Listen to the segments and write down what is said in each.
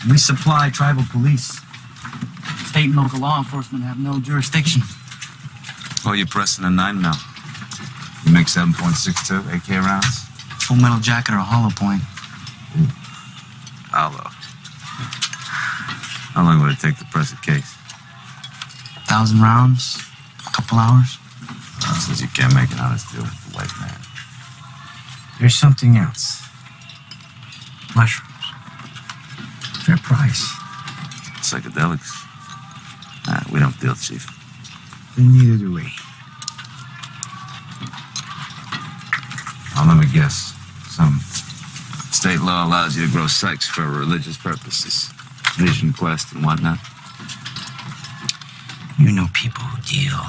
We supply tribal police. State and local law enforcement have no jurisdiction. Oh, you're pressing a 9 mil. You make 7.62 AK rounds? Full metal jacket or a hollow point. Hollow. How long would it take to press a case? 1,000 rounds, a couple hours. Says you can't make an honest deal with the white man. There's something else. Mushrooms. Fair price. Psychedelics? Nah, we don't deal, Chief. Then neither do we. Now, let me guess. Some state law allows you to grow psychs for religious purposes. Vision quest and whatnot. You know people who deal.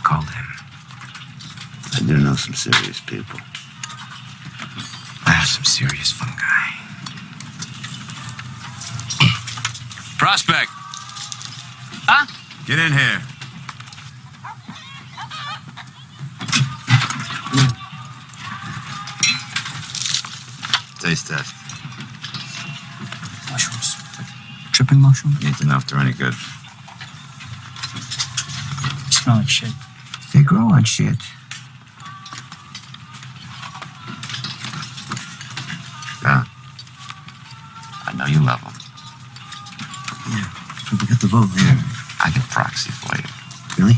Call them. I do know some serious people. I have some serious fungi. Prospect! Huh? Get in here. Taste test. Mushrooms. Tripping mushroom? Need to know if they're any good. Smell like shit. They grow on shit. Yeah. I know you love them. Yeah. We got the vote. Yeah. I can proxy for you. Really?